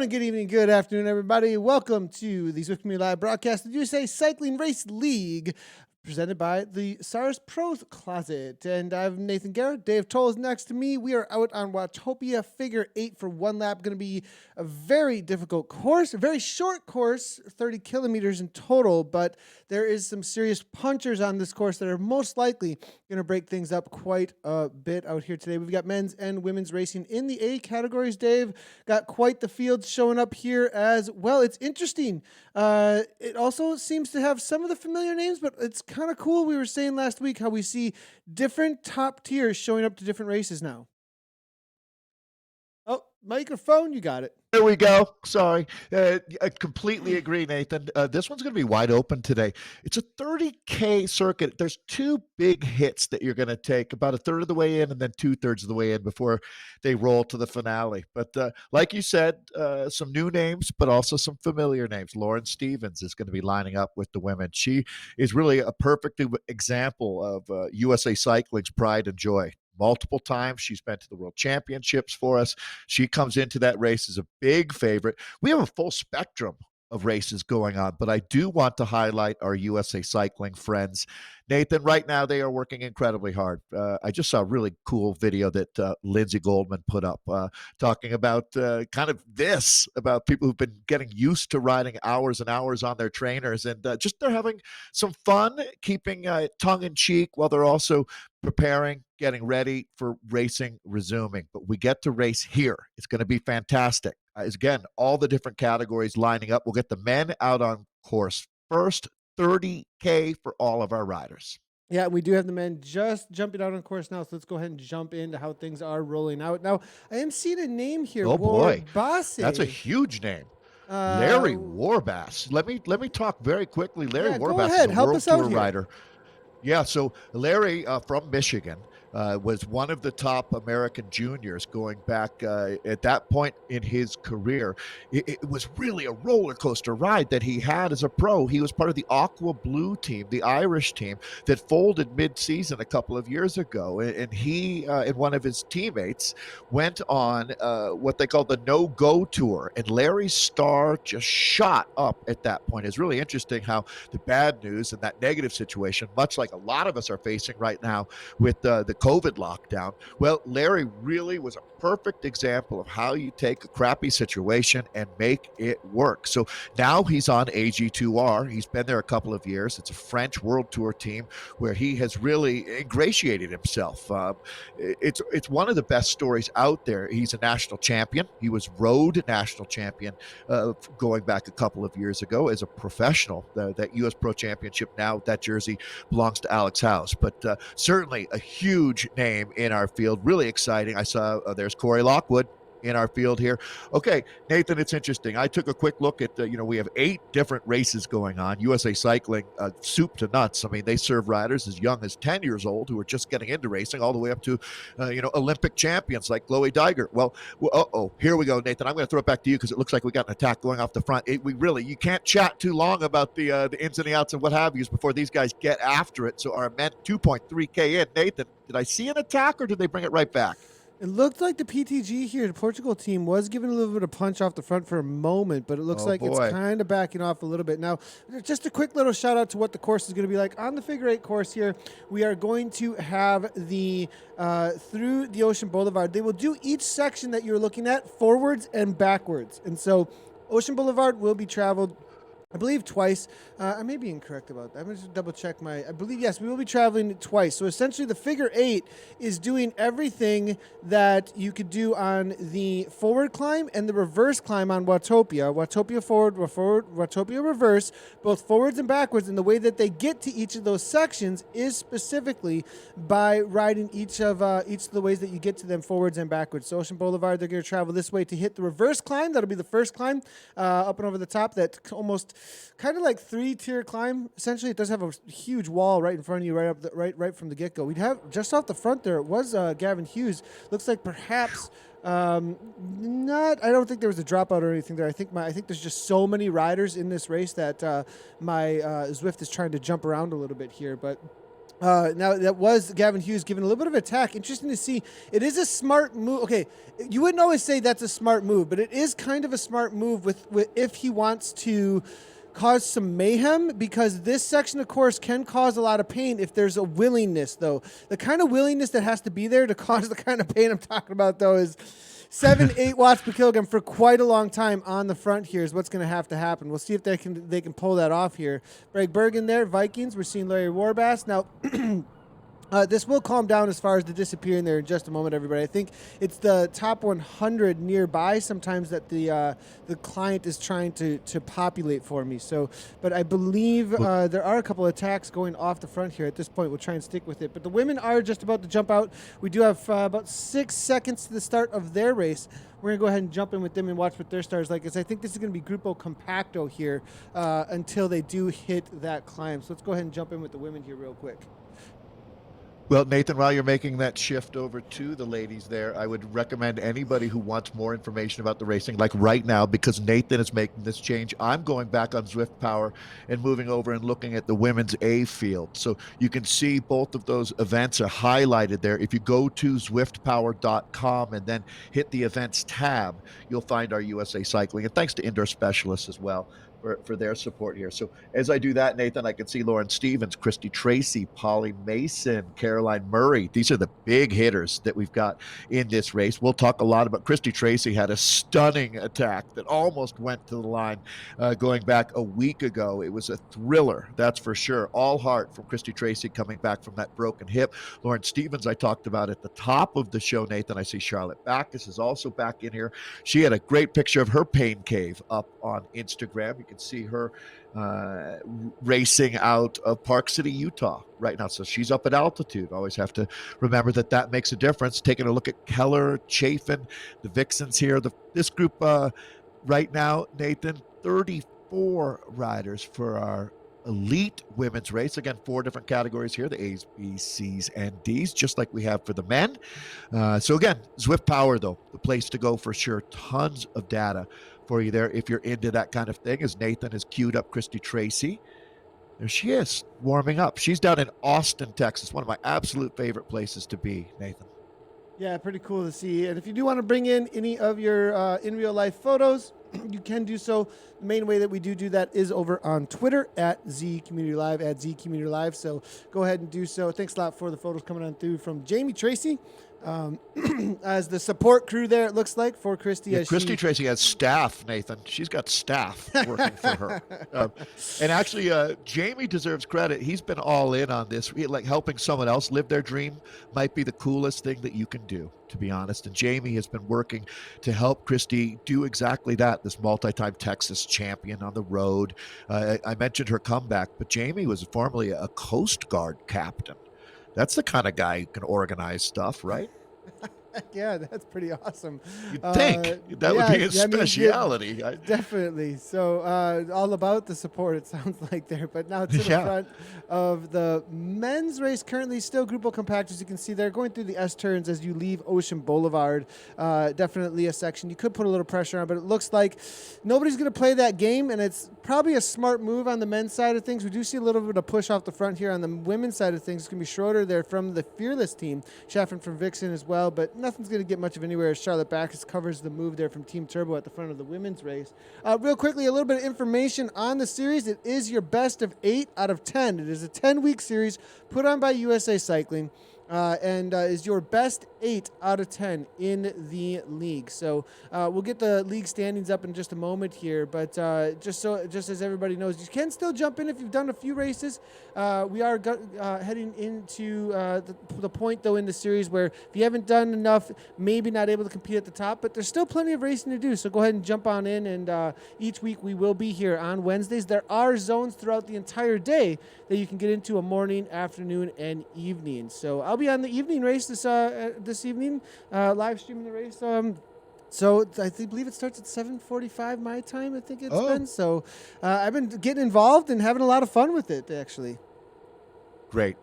morning, good evening, good afternoon, everybody. Welcome to the Zwift Community Live broadcast of the USA Cycling Race League, presented by the Saris Pros Closet. And I'm Nathan Garrett. Dave Toll is next to me. We are out on Watopia Figure 8 for one lap. Going to be a very difficult course, a very short course, 30 kilometers in total, but there is some serious punchers on this course that are most likely going to break things up quite a bit out here today. We've got men's and women's racing in the A categories, Dave. Got quite the field showing up here as well. It's interesting. It also seems to have some of the familiar names, but it's kind of cool. We were saying last week how we see different top tiers showing up to different races now. Oh, microphone, you got it. There we go. Sorry. I completely agree, Nathan. This one's going to be wide open today. It's a 30K circuit. There's two big hits that you're going to take, about a third of the way in and then 2/3 of the way in before they roll to the finale. But like you said, some new names, but also some familiar names. Lauren Stevens is going to be lining up with the women. She is really a perfect example of USA Cycling's pride and joy. Multiple times she's been to the World Championships for us. She comes into that race as a big favorite. We have a full spectrum of races going on, but I do want to highlight our USA Cycling friends. Nathan, right now they are working incredibly hard. I just saw a really cool video that Lindsay Goldman put up talking about kind of this, about people who've been getting used to riding hours and hours on their trainers, and just they're having some fun, keeping tongue in cheek while they're also preparing, getting ready for racing resuming. But we get to race here. It's going to be fantastic. Again, all the different categories lining up. We'll get the men out on course first, 30K for all of our riders. Yeah, we do have the men just jumping out on course now, so let's go ahead and jump into how things are rolling out. Now, I am seeing a name here. Oh boy, Warbasse. that's a huge name. Larry Warbasse. Let me talk very quickly. Larry Warbasse is a World Tour rider. Yeah, so Larry from Michigan was one of the top American juniors going back at that point in his career. It was really a roller coaster ride that he had as a pro. He was part of the Aqua Blue team, the Irish team that folded mid-season a couple of years ago. And he and one of his teammates went on what they call the no-go tour. And Larry's star just shot up at that point. It's really interesting how the bad news and that negative situation, much like a lot of us are facing right now with the COVID lockdown. Well, Larry really was a perfect example of how you take a crappy situation and make it work. So now he's on AG2R. He's been there a couple of years. It's a French World Tour team where he has really ingratiated himself. It's one of the best stories out there. He's a national champion. He was road national champion going back a couple of years ago as a professional. That U.S. Pro Championship now, that jersey belongs to Alex House. But certainly a huge name in our field. Really exciting. I saw there's Corey Lockwood in our field here. Okay, Nathan, it's interesting. I took a quick look at, we have 8 different races going on. USA Cycling, soup to nuts. I mean, they serve riders as young as 10 years old who are just getting into racing all the way up to, Olympic champions like Chloe Dygert. Well, here we go, Nathan. I'm going to throw it back to you because it looks like we got an attack going off the front. You can't chat too long about the ins and the outs and what have you before these guys get after it. So our men 2.3K in. Nathan, did I see an attack or did they bring it right back? It looked like the PTG here, the Portugal team, was giving a little bit of punch off the front for a moment, but it looks it's kind of backing off a little bit. Now, just a quick little shout out to what the course is going to be like. On the Figure 8 course here, we are going to have the through the Ocean Boulevard. They will do each section that you're looking at forwards and backwards. And so Ocean Boulevard will be traveled, I believe, twice. I may be incorrect about that. I'm going to double check I believe, yes, we will be traveling twice. So essentially the Figure 8 is doing everything that you could do on the forward climb and the reverse climb on Watopia. Watopia forward, Watopia reverse, both forwards and backwards. And the way that they get to each of those sections is specifically by riding each of the ways that you get to them forwards and backwards. So Ocean Boulevard, they're going to travel this way to hit the reverse climb. That'll be the first climb up and over the top. That almost kind of like 3-tier climb. Essentially, it does have a huge wall right in front of you, right from the get-go. We'd have just off the front there. It was Gavin Hughes. Looks like perhaps not. I don't think there was a dropout or anything there. I think there's just so many riders in this race that my Zwift is trying to jump around a little bit here, but. Now, that was Gavin Hughes giving a little bit of attack. Interesting to see. It is a smart move. Okay, you wouldn't always say that's a smart move, but it is kind of a smart move with if he wants to cause some mayhem, because this section of course can cause a lot of pain if there's a willingness, though. The kind of willingness that has to be there to cause the kind of pain I'm talking about, though, is 7-8 watts per kilogram for quite a long time on the front here is what's going to happen. We'll see if they can pull that off here. Greg Bergen there, Vikings. We're seeing Larry Warbass. Now, this will calm down as far as the disappearing there in just a moment, everybody. I think it's the top 100 nearby sometimes that the client is trying to populate for me. So, but I believe there are a couple of attacks going off the front here at this point. We'll try and stick with it. But the women are just about to jump out. We do have about 6 seconds to the start of their race. We're going to go ahead and jump in with them and watch what their start is like. Because I think this is going to be Grupo Compacto here until they do hit that climb. So let's go ahead and jump in with the women here real quick. Well, Nathan, while you're making that shift over to the ladies there, I would recommend anybody who wants more information about the racing, like right now, because Nathan is making this change, I'm going back on Zwift Power and moving over and looking at the women's A field. So you can see both of those events are highlighted there. If you go to ZwiftPower.com and then hit the events tab, you'll find our USA Cycling. And thanks to Indoor Specialists as well for their support here. So as I do that, Nathan, I can see Lauren Stevens, Christy Tracy, Polly Mason, Caroline Murray. These are the big hitters that we've got in this race. We'll talk a lot about Christy Tracy. Had a stunning attack that almost went to the line going back a week ago. It was a thriller, that's for sure. All heart from Christy Tracy coming back from that broken hip. Lauren Stevens, I talked about at the top of the show, Nathan. I see Charlotte Backus is also back in here. She had a great picture of her pain cave up on Instagram. You can see her racing out of Park City, Utah right now. So she's up at altitude. Always have to remember that makes a difference. Taking a look at Keller, Chafin, the Vixens here. This group right now, Nathan, 34 riders for our elite women's race. Again, 4 different categories here, the A's, B's, C's, and D's, just like we have for the men. So again, Zwift Power, though, the place to go for sure. Tons of data for you there if you're into that kind of thing. As Nathan has queued up Christy Tracy. There she is, warming up. She's down in Austin, Texas, one of my absolute favorite places to be, Nathan. Yeah, pretty cool to see. And if you do want to bring in any of your in real life photos, you can do so. The main way that we do that is over on Twitter at Z Community Live, at Z Community Live. So go ahead and do so. Thanks a lot for the photos coming on through from Jamie Tracy. As the support crew there, it looks like, for Christy. Yeah, Christy Tracy has staff, Nathan. She's got staff working for her. And actually, Jamie deserves credit. He's been all in on this. Like, helping someone else live their dream might be the coolest thing that you can do, to be honest. And Jamie has been working to help Christy do exactly that, this multi-time Texas champion on the road. I mentioned her comeback, but Jamie was formerly a Coast Guard captain. That's the kind of guy who can organize stuff, right? Yeah, that's pretty awesome. You'd think that would be his speciality. Definitely. So all about the support, it sounds like there. But now to the front of the men's race, currently still Grupo Compact, as you can see there, going through the S-turns as you leave Ocean Boulevard. Definitely a section you could put a little pressure on, but it looks like nobody's going to play that game, and it's probably a smart move on the men's side of things. We do see a little bit of push off the front here. On the women's side of things, it's going to be Schroeder there from the Fearless team, Chaffin from Vixen as well, but nothing's going to get much of anywhere as Charlotte Backus covers the move there from Team Turbo at the front of the women's race. Real quickly, a little bit of information on the series. It is your best of 8 out of 10. It is a 10-week series put on by USA Cycling. And is your best 8 out of 10 in the league. So we'll get the league standings up in just a moment here, but just as everybody knows, you can still jump in if you've done a few races. We are heading into the point, though, in the series where if you haven't done enough, maybe not able to compete at the top, but there's still plenty of racing to do. So go ahead and jump on in, and each week we will be here on Wednesdays. There are zones throughout the entire day that you can get into, a morning, afternoon, and evening. So I'll be on the evening race this evening, live streaming the race. So I believe it starts at 7:45 my time. I think been. So I've been getting involved and having a lot of fun with it, actually. great.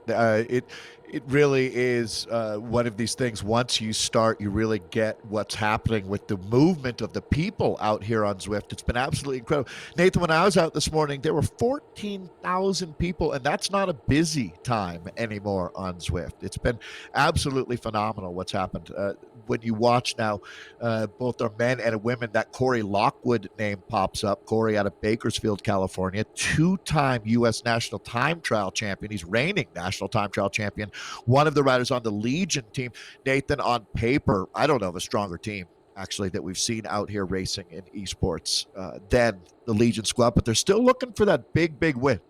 It really is one of these things. Once you start, you really get what's happening with the movement of the people out here on Zwift. It's been absolutely incredible. Nathan, when I was out this morning, there were 14,000 people, and that's not a busy time anymore on Zwift. It's been absolutely phenomenal what's happened. When you watch now, both our men and women, that Corey Lockwood name pops up. Corey out of Bakersfield, California, two-time U.S. national time trial champion. He's reigning national time trial champion. One of the riders on the Legion team. Nathan, on paper, I don't know of a stronger team actually that we've seen out here racing in esports than the Legion squad, but they're still looking for that big win.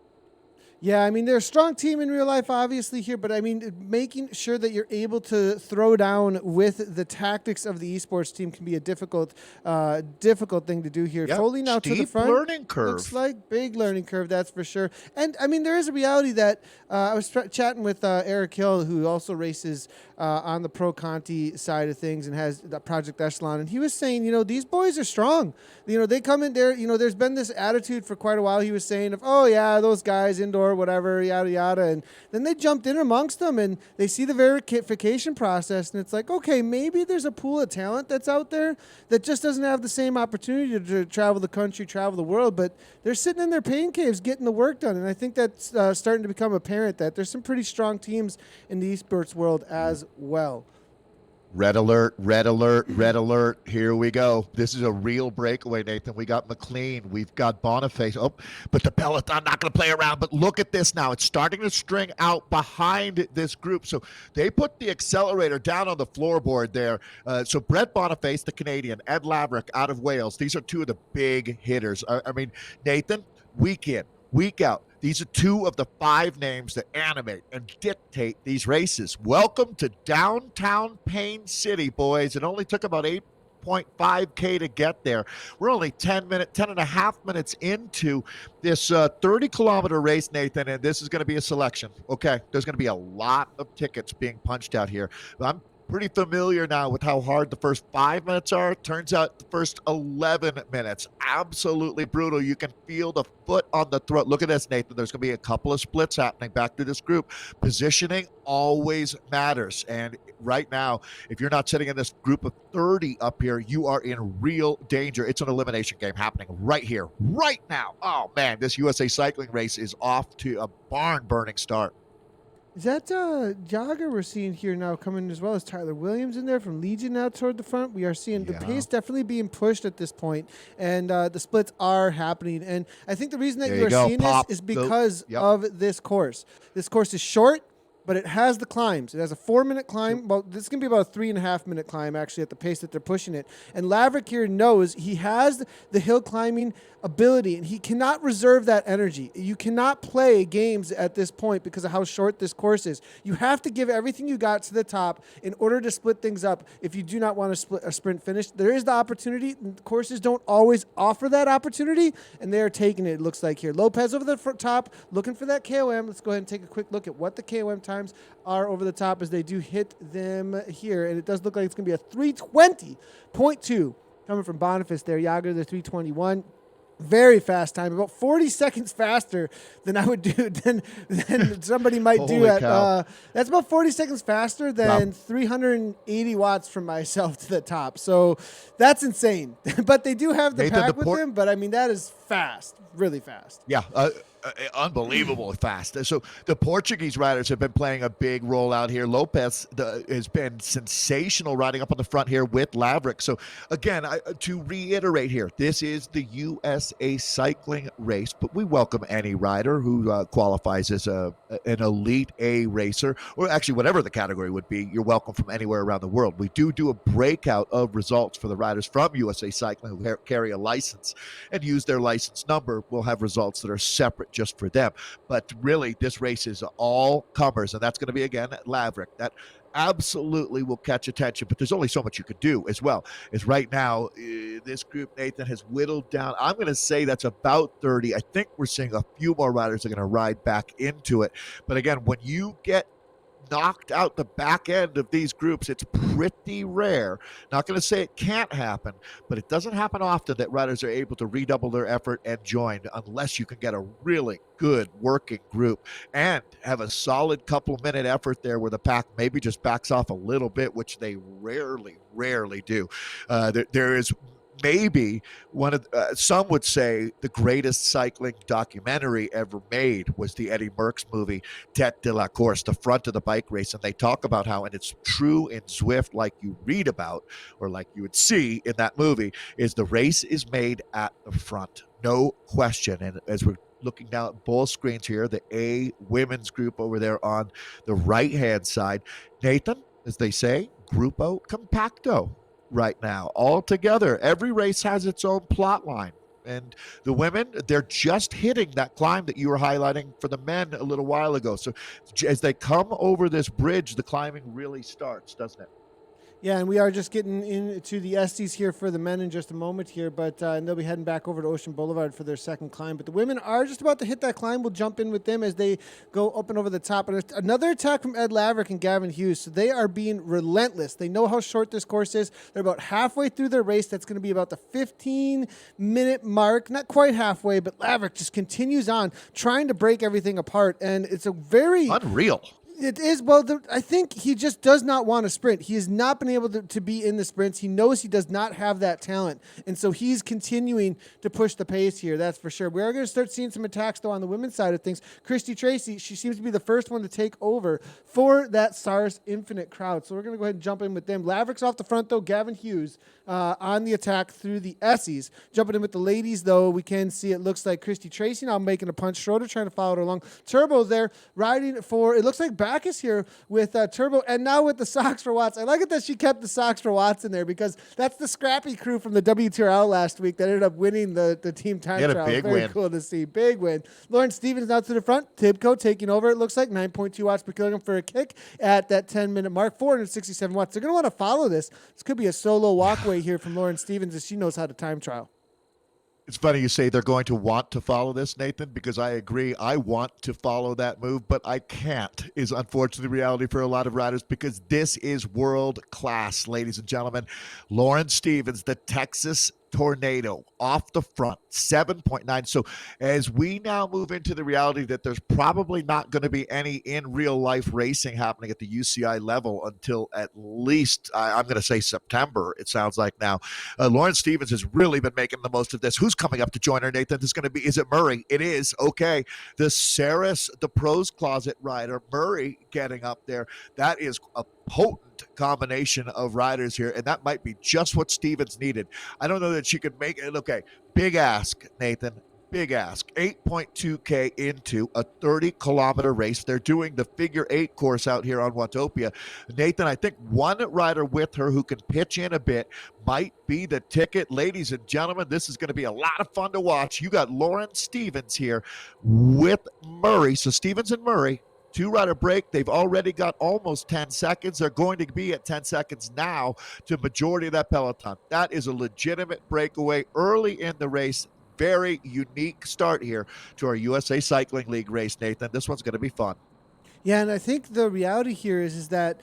Yeah, I mean, they're a strong team in real life, obviously, here, but I mean, making sure that you're able to throw down with the tactics of the esports team can be a difficult thing to do here. Yep. Foley now to the front. Learning curve. Looks like big learning curve, that's for sure. And I mean, there is a reality that I was chatting with Eric Hill, who also races on the Pro Conti side of things and has the Project Echelon, and he was saying, these boys are strong. They come in there, there's been this attitude for quite a while, he was saying, of, oh yeah, those guys indoor, whatever, yada yada, and then they jumped in amongst them and they see the verification process, and it's like, okay, maybe there's a pool of talent that's out there that just doesn't have the same opportunity to travel the country, travel the world, but they're sitting in their pain caves getting the work done, and I think that's starting to become apparent that there's some pretty strong teams in the esports world as well. Red alert, red alert, red alert. Here we go. This is a real breakaway, Nathan. We got McLean. We've got Boniface. Oh, but the peloton not going to play around. But look at this now. It's starting to string out behind this group. So they put the accelerator down on the floorboard there. So Brett Boniface, the Canadian, Ed Laverick out of Wales. These are two of the big hitters. I mean, Nathan, week in, week out. These are two of the 5 names that animate and dictate these races. Welcome to downtown Payne City, boys. It only took about 8.5K to get there. We're only 10 and a half minutes into this 30-kilometer race, Nathan, and this is going to be a selection. Okay, there's going to be a lot of tickets being punched out here. I'm pretty familiar now with how hard the first 5 minutes are. Turns out the first 11 minutes, absolutely brutal. You can feel the foot on the throat. Look at this, Nathan. There's going to be a couple of splits happening back through this group. Positioning always matters. And right now, if you're not sitting in this group of 30 up here, you are in real danger. It's an elimination game happening right here, right now. Oh, man, this USA cycling race is off to a barn-burning start. Is that jogger we're seeing here now coming as well as Tyler Williams in there from Legion now toward the front? We are seeing the pace definitely being pushed at this point, and the splits are happening. And I think the reason that you are seeing this is because of this course. This course is short, but it has the climbs. It has a 4-minute climb. Well, this is going to be about a 3.5-minute climb, actually, at the pace that they're pushing it. And Laverick here knows he has the hill climbing ability, and he cannot reserve that energy. You cannot play games at this point because of how short this course is. You have to give everything you got to the top in order to split things up if you do not want to split a sprint finish. There is the opportunity. Courses don't always offer that opportunity, and they are taking it, it looks like here. Lopez over the top, looking for that KOM. Let's go ahead and take a quick look at what the KOM times are over the top as they do hit them here. And it does look like it's going to be a 3:20.2 coming from Boniface there. Yager, the 3:21. Very fast time, about 40 seconds faster than I would do, than somebody might do at, that's about 40 seconds faster than 380 watts from myself to the top. So that's insane. But they do have the pack with them, but I mean, that is fast, really fast. Yeah. Unbelievably fast. So the Portuguese riders have been playing a big role out here. Lopez has been sensational riding up on the front here with Laverick. So again, to reiterate here, this is the USA cycling race, but we welcome any rider who qualifies as an elite A racer, or actually whatever the category would be. You're welcome from anywhere around the world. We do a breakout of results for the riders from USA Cycling who carry a license and use their license number. We'll have results that are separate just for them. But really, this race is all comers, and that's going to be, again, Laverick. That absolutely will catch attention, but there's only so much you could do as well. As right now, this group, Nathan, has whittled down. I'm going to say that's about 30. I think we're seeing a few more riders are going to ride back into it. But again, when you get knocked out the back end of these groups. It's pretty rare. Not going to say it can't happen, but it doesn't happen often that riders are able to redouble their effort and join, unless you can get a really good working group and have a solid couple-minute effort there where the pack maybe just backs off a little bit, which they rarely do. There is maybe one of some would say the greatest cycling documentary ever made was the Eddie Merckx movie Tête de la Course, the front of the bike race. And they talk about how, and it's true in Zwift, like you read about or like you would see in that movie, is the race is made at the front, no question. And as we're looking down at both screens here, the A women's group over there on the right hand side, Nathan, as they say, Grupo Compacto right now, all together. Every race has its own plot line. And the women, they're just hitting that climb that you were highlighting for the men a little while ago. So as they come over this bridge, the climbing really starts, doesn't it? Yeah, and we are just getting into the Estes here for the men in just a moment here, but and they'll be heading back over to Ocean Boulevard for their second climb. But the women are just about to hit that climb. We'll jump in with them as they go up and over the top. And another attack from Ed Laverick and Gavin Hughes. So they are being relentless. They know how short this course is. They're about halfway through their race. That's going to be about the 15-minute mark. Not quite halfway, but Laverick just continues on, trying to break everything apart. And it's a very... unreal. It is. Well, I think he just does not want to sprint. He has not been able to be in the sprints. He knows he does not have that talent. And so he's continuing to push the pace here. That's for sure. We are going to start seeing some attacks, though, on the women's side of things. Christy Tracy, she seems to be the first one to take over for that Saris Infinite crowd. So we're going to go ahead and jump in with them. Laverick's off the front, though. Gavin Hughes on the attack through the Essies. Jumping in with the ladies, though, we can see it looks like Christy Tracy now making a punch. Schroeder trying to follow her along. Turbo there riding for, it looks like Backus here with Turbo, and now with the Socks for Watts. I like it that she kept the Socks for Watts in there, because that's the scrappy crew from the WTRL last week that ended up winning the team time trial. Very win. Cool to see. Big win. Lauren Stevens now to the front. Tibco taking over. It looks like 9.2 watts per kilogram for a kick at that 10-minute mark. 467 watts. They're going to want to follow this. This could be a solo walkway here from Lauren Stevens, as she knows how to time trial. It's funny you say they're going to want to follow this, Nathan, because I agree. I want to follow that move, but I can't, is unfortunately the reality for a lot of riders, because this is world class, ladies and gentlemen. Lauren Stevens, the Texas Tornado, off the front, 7.9. So as we now move into the reality that there's probably not going to be any in real life racing happening at the UCI level until at least, I'm going to say September, it sounds like now. Lauren Stevens has really been making the most of this. Who's coming up to join her, Nathan? Is it Murray? It is. Okay. The Saris, the pros closet rider, Murray getting up there. That is a potent combination of riders here, and that might be just what Stevens needed. I don't know that she could make it. Okay, big ask, Nathan. Big ask. 8.2K into a 30-kilometer race. They're doing the figure 8 course out here on Watopia. Nathan, I think one rider with her who can pitch in a bit might be the ticket. Ladies and gentlemen, this is going to be a lot of fun to watch. You got Lauren Stevens here with Murray. So Stevens and Murray, 2-rider break. They've already got almost 10 seconds. They're going to be at 10 seconds now to majority of that peloton. That is a legitimate breakaway early in the race. Very unique start here to our USA Cycling League race, Nathan. This one's going to be fun. Yeah, and I think the reality here is that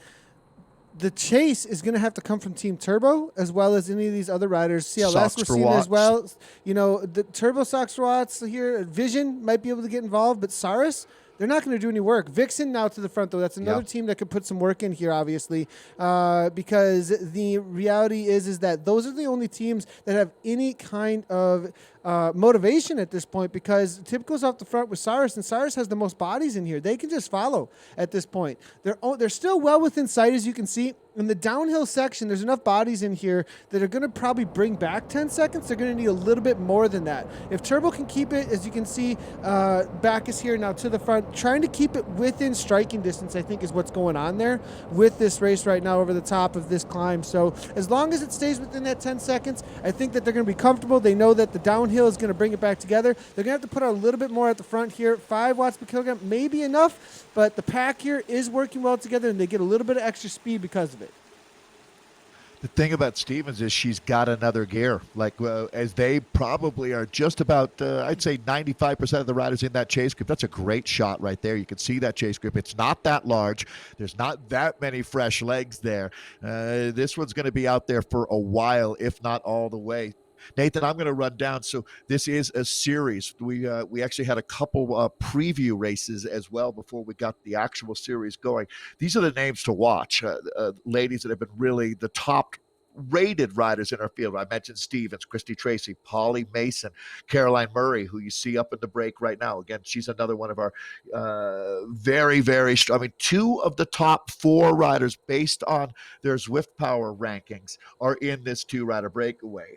the chase is going to have to come from Team Turbo as well as any of these other riders. CLS we're seeing as well. You know, the Turbo Socks for Watts here. Vision might be able to get involved, but Saris, they're not going to do any work. Vixen now to the front, though. That's another team that could put some work in here, obviously, because the reality is that those are the only teams that have any kind of motivation at this point, because Tip goes off the front with Saris, and Saris has the most bodies in here. They can just follow at this point. They're still well within sight, as you can see. In the downhill section, there's enough bodies in here that are going to probably bring back 10 seconds. They're going to need a little bit more than that. If Turbo can keep it, as you can see, Backus here now to the front, trying to keep it within striking distance, I think is what's going on there with this race right now over the top of this climb. So as long as it stays within that 10 seconds, I think that they're going to be comfortable. They know that the downhill is going to bring it back together. They're going to have to put out a little bit more at the front here. 5 watts per kilogram may be enough, but the pack here is working well together, and they get a little bit of extra speed because of it. The thing about Stevens is she's got another gear. Like as they probably are just about, I'd say 95% of the riders in that chase group. That's a great shot right there. You can see that chase group. It's not that large. There's not that many fresh legs there. This one's going to be out there for a while, if not all the way. Nathan, I'm going to run down. So this is a series. We actually had a couple preview races as well before we got the actual series going. These are the names to watch, ladies that have been really the top rated riders in our field. I mentioned Stevens, Christy Tracy, Polly Mason, Caroline Murray, who you see up in the break right now. Again, she's another one of our very, very strong. I mean, 2 of the top 4 riders based on their Zwift Power rankings are in this 2-rider breakaway.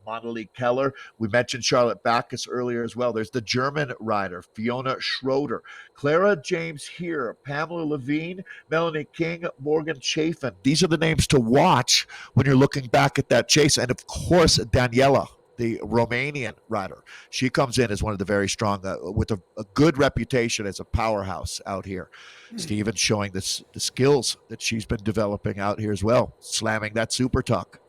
Monali Keller, we mentioned Charlotte Backus earlier as well. There's the German rider, Fiona Schroeder, Clara James here, Pamela Levine, Melanie King, Morgan Chafin. These are the names to watch when you're looking back at that chase. And of course, Daniela, the Romanian rider, she comes in as one of the very strong, with a good reputation as a powerhouse out here. Stevens showing the skills that she's been developing out here as well, slamming that super tuck.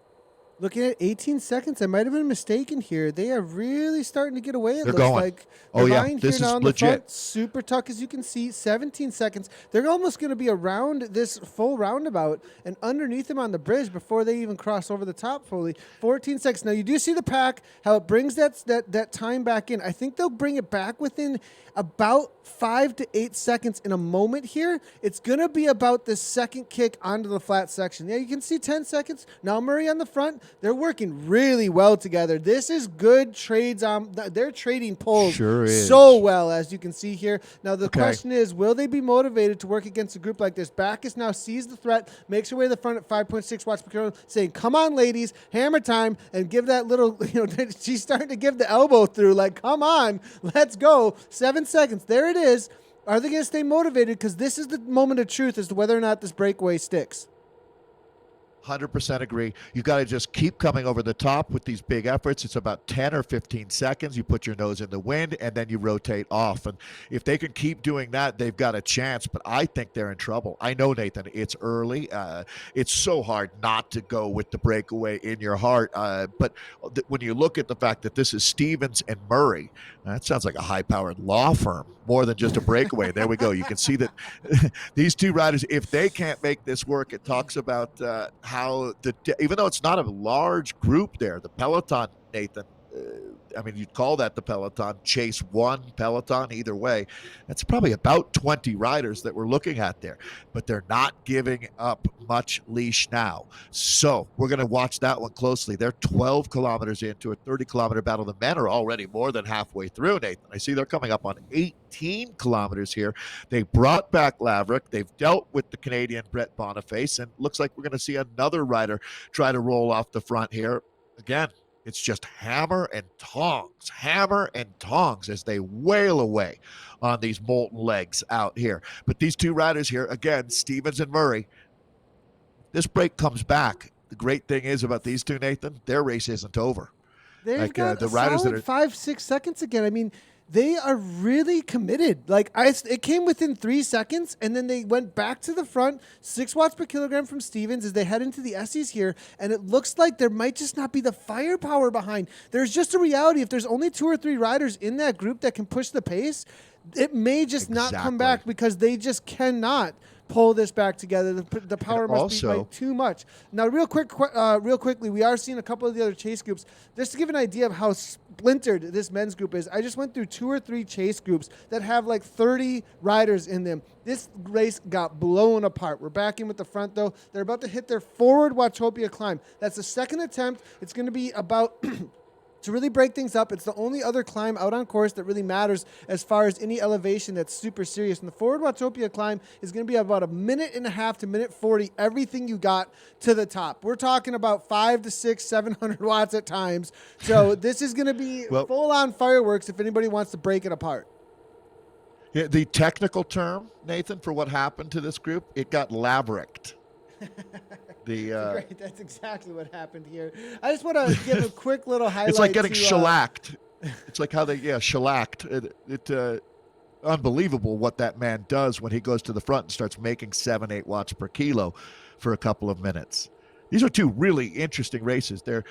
Looking at 18 seconds, I might have been mistaken here. They are really starting to get away. They're going. Like oh yeah, this is legit. Front, super tuck, as you can see, 17 seconds. They're almost going to be around this full roundabout and underneath them on the bridge before they even cross over the top fully. 14 seconds. Now you do see the pack, how it brings that time back in. I think they'll bring it back within about 5 to 8 seconds in a moment here. It's going to be about the second kick onto the flat section. Yeah, you can see 10 seconds. Now Murray on the front. They're working really well together. This is good trades. They're trading poles so well, as you can see here. Now, the question is, will they be motivated to work against a group like this? Backus now sees the threat, makes her way to the front at 5.6 watts per kilogram, saying, come on, ladies, hammer time, and give that little, she's starting to give the elbow through, like, come on, let's go. 7 seconds. There it is. Are they going to stay motivated? Because this is the moment of truth as to whether or not this breakaway sticks. 100% agree. You got to just keep coming over the top with these big efforts. It's about 10 or 15 seconds. You put your nose in the wind and then you rotate off. And if they can keep doing that, they've got a chance. But I think they're in trouble. I know, Nathan, it's early. It's so hard not to go with the breakaway in your heart. But when you look at the fact that this is Stevens and Murray, that sounds like a high-powered law firm more than just a breakaway. There we go. You can see that these 2 riders, if they can't make this work, it talks about how even though it's not a large group there, the peloton, Nathan, I mean, you'd call that the peloton, chase 1 peloton, either way. That's probably about 20 riders that we're looking at there, but they're not giving up much leash now. So we're going to watch that one closely. They're 12 kilometers into a 30-kilometer battle. The men are already more than halfway through, Nathan. I see they're coming up on 18 kilometers here. They brought back Laverick. They've dealt with the Canadian Brett Boniface, and looks like we're going to see another rider try to roll off the front here. Again, it's just hammer and tongs as they wail away on these molten legs out here. But these 2 riders here, again, Stevens and Murray, this break comes back. The great thing is about these 2, Nathan, their race isn't over. They've got the riders that are 5-6 seconds again. I mean, they are really committed. Like, it came within 3 seconds, and then they went back to the front, 6 watts per kilogram from Stevens as they head into the Essies here, and it looks like there might just not be the firepower behind. There's just a reality. If there's only 2 or 3 riders in that group that can push the pace, it may just not come back because they just cannot pull this back together. The power must be like too much. Now, real quickly, we are seeing a couple of the other chase groups. Just to give an idea of how splintered this men's group is, I just went through 2 or 3 chase groups that have like 30 riders in them. This race got blown apart. We're back in with the front, though. They're about to hit their forward Watopia climb. That's the second attempt. It's going to be about... to really break things up. It's the only other climb out on course that really matters as far as any elevation that's super serious. And the forward Watopia climb is going to be about 1.5 minutes to 1:40, everything you got to the top. We're talking about 500 to 600, 700 watts at times. So this is going to be full-on fireworks if anybody wants to break it apart. Yeah, the technical term, Nathan, for what happened to this group, it got lavericked. Great. That's exactly what happened here. I just want to give a quick little highlight. It's like getting shellacked. It's like how they shellacked. Unbelievable what that man does when he goes to the front and starts making 7-8 watts per kilo for a couple of minutes. These are two really interesting races. They're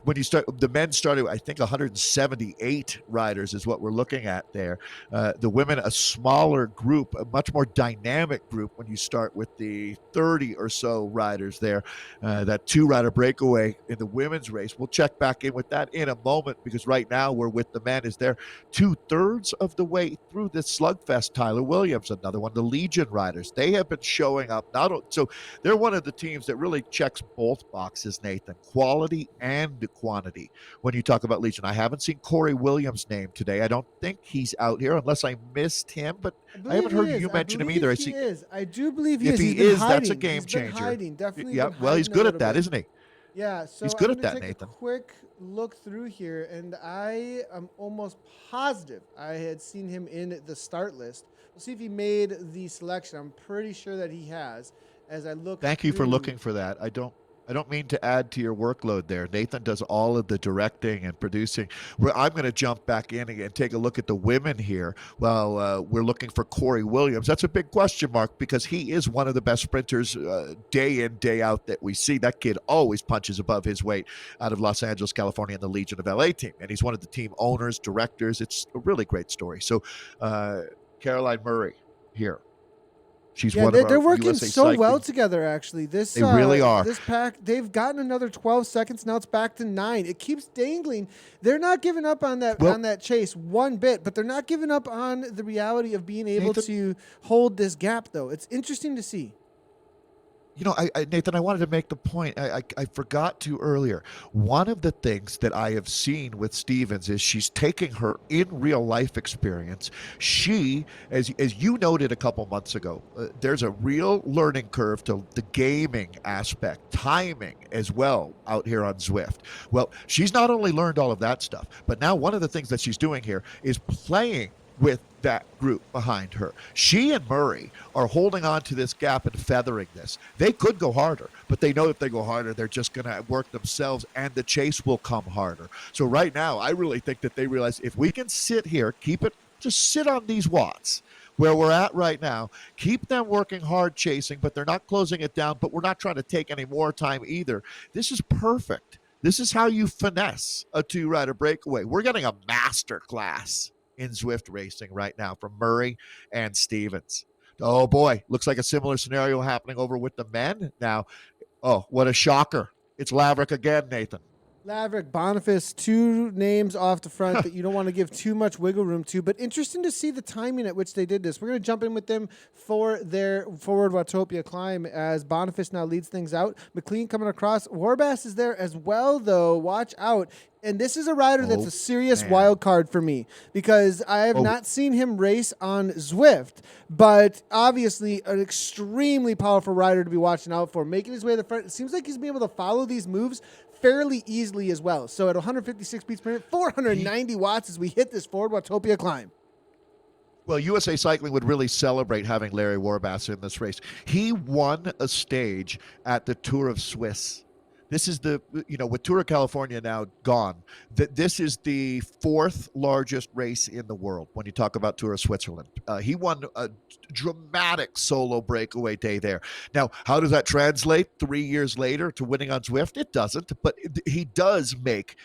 when you start, the men started, I think 178 riders is what we're looking at there. The women, a smaller group, a much more dynamic group when you start with the 30 or so riders there. That 2-rider breakaway in the women's race. We'll check back in with that in a moment, because right now we're with the men. Is there 2/3 of the way through this slugfest? Tyler Williams, another one, the Legion riders. They have been showing up. So they're one of the teams that really checks both boxes, Nathan, quality and quantity. When you talk about Legion, I haven't seen Corey Williams' name today. I don't think he's out here unless I missed him, but I haven't heard you mention him either. He is. I do believe he is. If he is, that's a game changer. He's been hiding. Definitely. Yeah, well, he's good at that, isn't he? Yeah, so he's good I'm at that, take Nathan. A quick look through here, and I am almost positive I had seen him in the start list. We'll see if he made the selection. I'm pretty sure that he has. As I look. Thank you for looking for that. I don't mean to add to your workload there. Nathan does all of the directing and producing. I'm going to jump back in and take a look at the women here while we're looking for Corey Williams. That's a big question mark, because he is one of the best sprinters day in, day out that we see. That kid always punches above his weight out of Los Angeles, California, and the Legion of LA team. And he's one of the team owners, directors. It's a really great story. So Caroline Murray here. She's one of our they're working USA so cycling. well together, actually. They really are. This pack, they've gotten another 12 seconds. Now it's back to 9. It keeps dangling. They're not giving up on that chase one bit, but they're not giving up on the reality of being able to hold this gap, though. It's interesting to see. You know, Nathan, I wanted to make the point. I forgot to earlier. One of the things that I have seen with Stevens is she's taking her in real life experience. She, as you noted a couple months ago, there's a real learning curve to the gaming aspect, timing as well out here on Zwift. Well, she's not only learned all of that stuff, but now one of the things that she's doing here is playing with that group behind her. She and Murray are holding on to this gap and feathering this. They could go harder, but they know if they go harder, they're just going to work themselves, and the chase will come harder. So right now, I really think that they realize if we can sit here, just sit on these watts where we're at right now, keep them working hard chasing, but they're not closing it down, but we're not trying to take any more time either. This is perfect. This is how you finesse a 2-rider breakaway. We're getting a master class in Zwift racing right now from Murray and Stevens. Oh boy, looks like a similar scenario happening over with the men now. Oh, what a shocker. It's Laverick again, Nathan. Laverick, Boniface, 2 names off the front that you don't want to give too much wiggle room to, but interesting to see the timing at which they did this. We're going to jump in with them for their forward Watopia climb as Boniface now leads things out. McLean coming across. Warbass is there as well, though. Watch out. And this is a rider that's a serious wild card for me, because I have not seen him race on Zwift, but obviously an extremely powerful rider to be watching out for. Making his way to the front. It seems like he's been able to follow these moves fairly easily as well. So at 156 beats per minute, 490 watts as we hit this forward Watopia climb. Well, USA Cycling would really celebrate having Larry Warbass in this race. He won a stage at the Tour of Swiss. This is with Tour of California now gone, this is the 4th largest race in the world when you talk about Tour of Switzerland. He won a dramatic solo breakaway day there. Now, how does that translate 3 years later to winning on Zwift? It doesn't, but he does make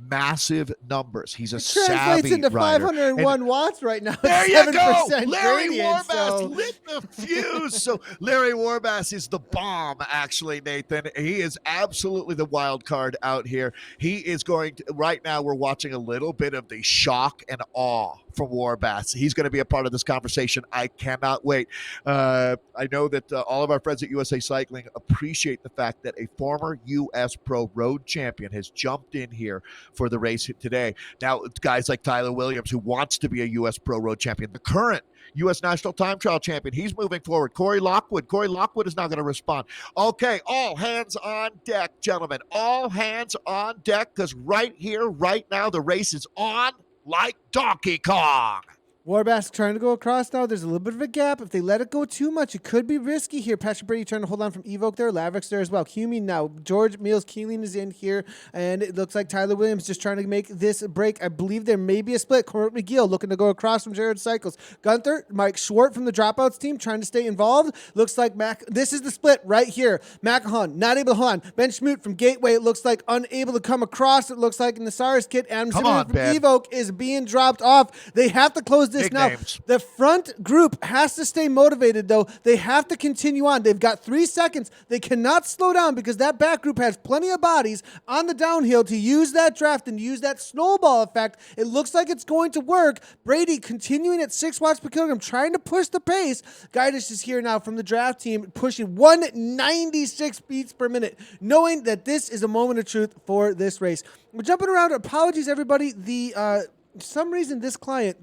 massive numbers. He's a savvy translates into rider. 501 watts right now. There you go. Larry gradient, Warbass lit the fuse. So Larry Warbass is the bomb, actually, Nathan. He is absolutely the wild card out here. He is going to, right now we're watching a little bit of the shock and awe from Warbass. He's going to be a part of this conversation. I cannot wait. I know that all of our friends at USA Cycling appreciate the fact that a former U.S. Pro Road champion has jumped in here for the race today. Now, guys like Tyler Williams, who wants to be a U.S. Pro Road champion, the current U.S. National Time Trial champion, he's moving forward. Corey Lockwood is now going to respond. Okay, all hands on deck, gentlemen. All hands on deck, because right here, right now, the race is on like Donkey Kong. Warbass trying to go across now. There's a little bit of a gap. If they let it go too much, it could be risky here. Patrick Brady trying to hold on from Evoke there. Laverick's there as well. Cuming now. George Meals Keeling is in here. And it looks like Tyler Williams just trying to make this break. I believe there may be a split. Court McGill looking to go across from Jared Cycles. Gunther, Mike Schwartz from the Dropouts team trying to stay involved. Looks like this is the split right here. Macahan not able to hold on. Ben Schmoot from Gateway, it looks like unable to come across. It looks like in the Saris kit. Adam Zimmerman from Evoke is being dropped off. They have to close this now. The front group has to stay motivated, though. They have to continue on. They've got 3 seconds. They cannot slow down because that back group has plenty of bodies on the downhill to use that draft and use that snowball effect. It looks like it's going to work. Brady continuing at 6 watts per kilogram, trying to push the pace. Guidus is here now from the draft team, pushing 196 beats per minute, knowing that this is a moment of truth for this race. We're jumping around. Apologies, everybody. For some reason, this client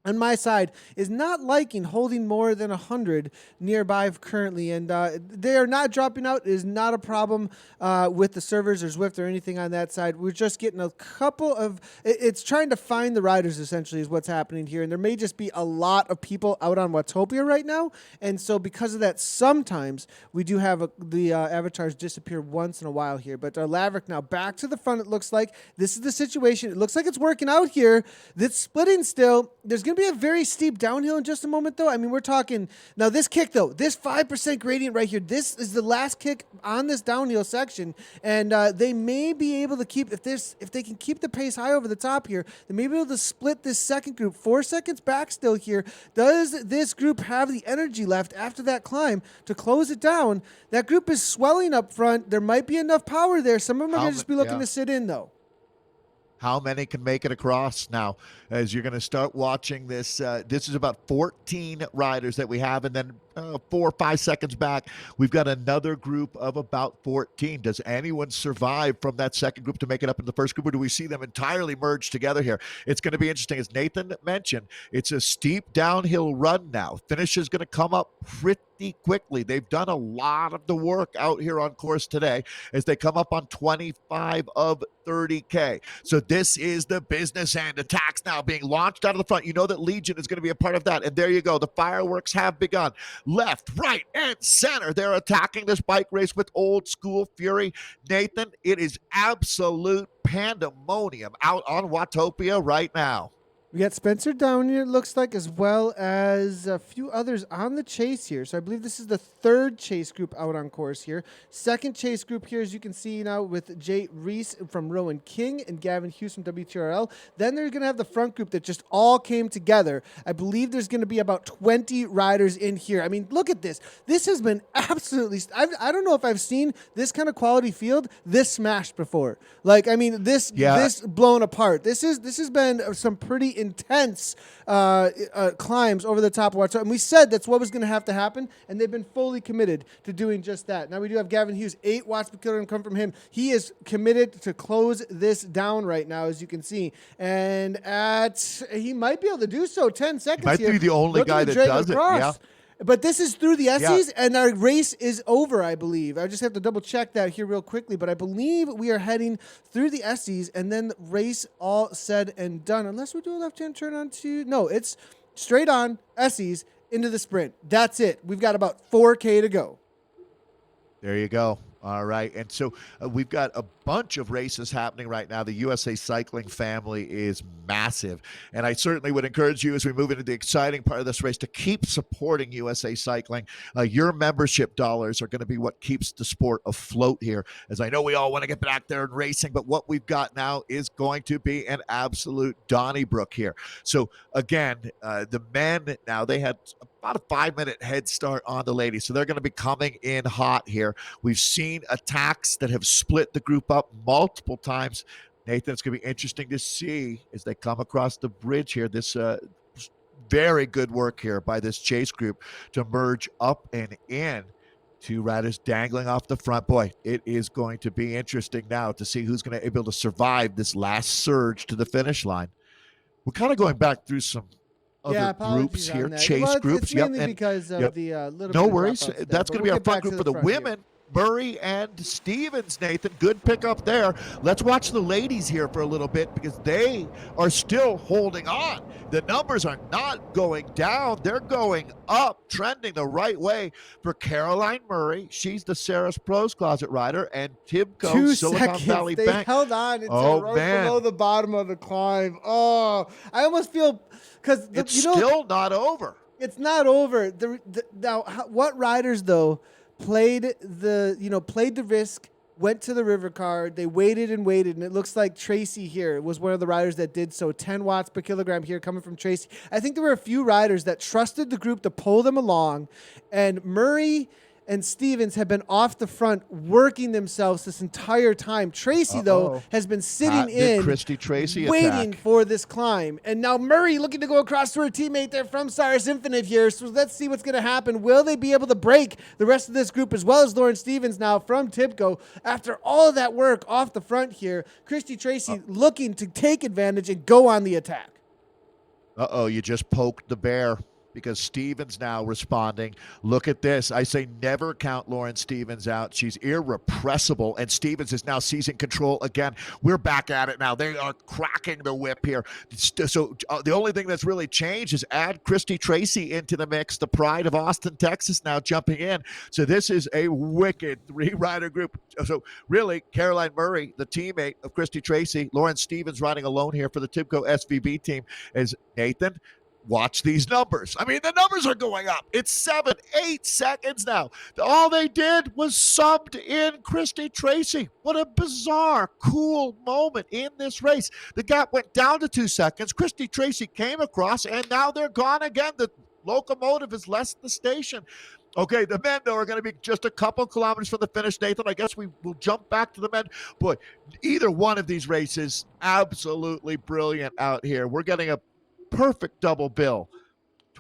on my side is not liking holding more than 100 nearby currently, and they are not dropping out. It is not a problem with the servers or Zwift or anything on that side. We're just getting a couple of it's trying to find the riders, essentially, is what's happening here, and there may just be a lot of people out on Watopia right now, and so because of that, sometimes we do have the avatars disappear once in a while here. But Laverick now back to the front. It looks like this is the situation. It looks like it's working out here. That's splitting still. There's going to be a very steep downhill in just a moment, though. I mean, we're talking now. This kick, though, this 5% gradient right here, this is the last kick on this downhill section, and they may be able to keep if they can keep the pace high over the top here. They may be able to split this second group 4 seconds back still here. Does this group have the energy left after that climb to close it down? That group is swelling up front. There might be enough power there. Some of them are going to just be looking to sit in, though. How many can make it across now? As you're going to start watching this, this is about 14 riders that we have, and then 4 or 5 seconds back, we've got another group of about 14. Does anyone survive from that second group to make it up in the first group, or do we see them entirely merge together here? It's going to be interesting. As Nathan mentioned, it's a steep downhill run now. Finish is going to come up pretty quickly. They've done a lot of the work out here on course today as they come up on 25 of 30K. So this is the business end. Attacks now being launched out of the front. You know that Legion is going to be a part of that. And there you go. The fireworks have begun. Left, right, and center. They're attacking this bike race with old school fury. Nathan, it is absolute pandemonium out on Watopia right now. We got Spencer down here, it looks like, as well as a few others on the chase here. So I believe this is the third chase group out on course here. Second chase group here, as you can see now, with Jay Reese from Rowan King and Gavin Hughes from WTRL. Then they're going to have the front group that just all came together. I believe there's going to be about 20 riders in here. I mean, look at this. This has been absolutely... I don't know if I've seen this kind of quality field this smashed before. Like, I mean, this blown apart. This has been some pretty intense climbs over the top of Watopia. And we said that's what was going to have to happen, and they've been fully committed to doing just that. Now we do have Gavin Hughes, 8 watts per kilogram come from him. He is committed to close this down right now, as you can see. And he might be able to do so 10 seconds might here. Might be the only guy that does it, yeah. But this is through the Essies, and our race is over, I believe. I just have to double-check that here real quickly, but I believe we are heading through the Essies, and then the race all said and done, unless we do a left-hand turn onto... No, it's straight on, Essies, into the sprint. That's it. We've got about 4K to go. There you go. All right. And so we've got a bunch of races happening right now. The USA Cycling family is massive. And I certainly would encourage you, as we move into the exciting part of this race, to keep supporting USA Cycling. Your membership dollars are going to be what keeps the sport afloat here. As I know we all want to get back there and racing, but what we've got now is going to be an absolute Donnybrook here. So again, the men now, they had about a 5-minute head start on the ladies. So they're going to be coming in hot here. We've seen attacks that have split the group up multiple times. Nathan, it's going to be interesting to see as they come across the bridge here. This very good work here by this chase group to merge up and in. 2 riders dangling off the front. Boy, it is going to be interesting now to see who's going to be able to survive this last surge to the finish line. We're kind of going back through some other groups here, chase groups. It's mainly because of the little no worries. That's going to be our front group for the women. Murray and Stevens, Nathan. Good pickup there. Let's watch the ladies here for a little bit because they are still holding on. The numbers are not going down. They're going up, trending the right way for Caroline Murray. She's the Saris Pros Closet rider, and Tibco, 2 Silicon seconds. Valley They Bank. held on until below the bottom of the climb. Oh, I almost feel because it's still not over. It's not over. Now, what riders though played the risk, went to the river car. They waited, and it looks like Tracy here was one of the riders that did so. 10 watts per kilogram here coming from Tracy. I think there were a few riders that trusted the group to pull them along, and Murray and Stevens have been off the front working themselves this entire time. Tracy, though, has been sitting in, Christy Tracy waiting for this climb. And now Murray looking to go across to her teammate there from Saris Infinite here. So let's see what's going to happen. Will they be able to break the rest of this group as well as Lauren Stevens now from Tibco? After all of that work off the front here, Christy Tracy looking to take advantage and go on the attack. You just poked the bear. Because Stevens now responding. Look at this. I say never count Lauren Stevens out. She's irrepressible, and Stevens is now seizing control again. We're back at it now. They are cracking the whip here. So the only thing that's really changed is add Christy Tracy into the mix, the pride of Austin, Texas, now jumping in. So this is a wicked 3-rider group. So really, Caroline Murray, the teammate of Christy Tracy, Lauren Stevens riding alone here for the Tibco SVB team, is Nathan. Watch these numbers. I mean, the numbers are going up. It's 7, 8 seconds now. All they did was subbed in Christy Tracy. What a bizarre, cool moment in this race. The gap went down to 2 seconds. Christy Tracy came across, and now they're gone again. The locomotive has left the station. Okay, the men, though, are going to be just a couple kilometers from the finish, Nathan. I guess we will jump back to the men. Boy, either one of these races, absolutely brilliant out here. We're getting a perfect double bill.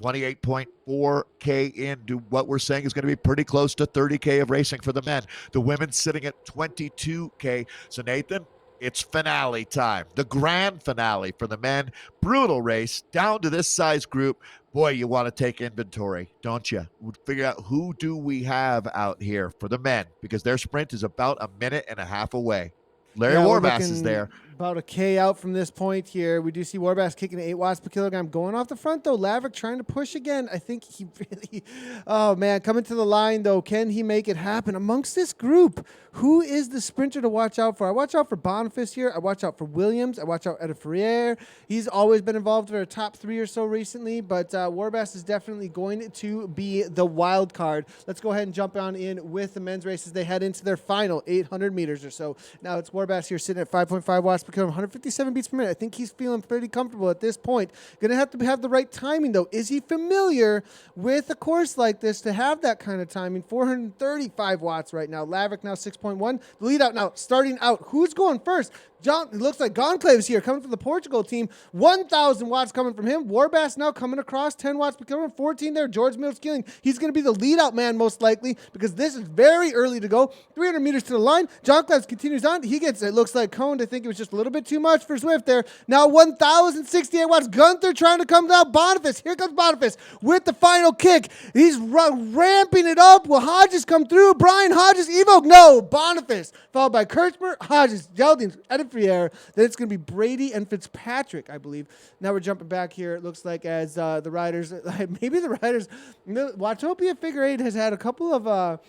28.4K into what we're saying is going to be pretty close to 30K of racing for the men. The women sitting at 22K. So, Nathan, it's finale time. The grand finale for the men. Brutal race down to this size group. Boy, you want to take inventory, don't you? Figure out who do we have out here for the men, because their sprint is about a minute and a half away. Larry Warbass is there. About a K out from this point here. We do see Warbass kicking 8 watts per kilogram. Going off the front, though. Laverick trying to push again. I think he really... Oh, man. Coming to the line, though. Can he make it happen? Amongst this group, who is the sprinter to watch out for? I watch out for Boniface here. I watch out for Williams. I watch out for Ferrier. He's always been involved for a top 3 or so recently, but Warbass is definitely going to be the wild card. Let's go ahead and jump on in with the men's races. They head into their final 800 meters or so. Now it's Warbass here sitting at 5.5 watts per kilogram, 157 beats per minute. I think he's feeling pretty comfortable at this point. Going to have the right timing, though. Is he familiar with a course like this to have that kind of timing? 435 watts right now. Laverick now 6.1. The lead out now, starting out. Who's going first? It looks like Gonclave's here, coming from the Portugal team. 1,000 watts coming from him. Warbass now coming across, 10 watts per kilogram, 14 there. George Mills killing. He's going to be the lead-out man, most likely, because this is very early to go. 300 meters to the line. Gonclaves continues on. He gets, it looks like, coned. I think it was just a little bit too much for Zwift there. Now 1,068 watts. Gunther trying to come down. Boniface. Here comes Boniface with the final kick. He's ramping it up. Will Hodges come through? Brian Hodges, Evoke. No. Boniface. Followed by Kirchmer, Hodges, Gelding, Edith Friere. Then it's going to be Brady and Fitzpatrick, I believe. Now we're jumping back here. It looks like as the riders, maybe the riders, Watopia Figure 8 has had a couple of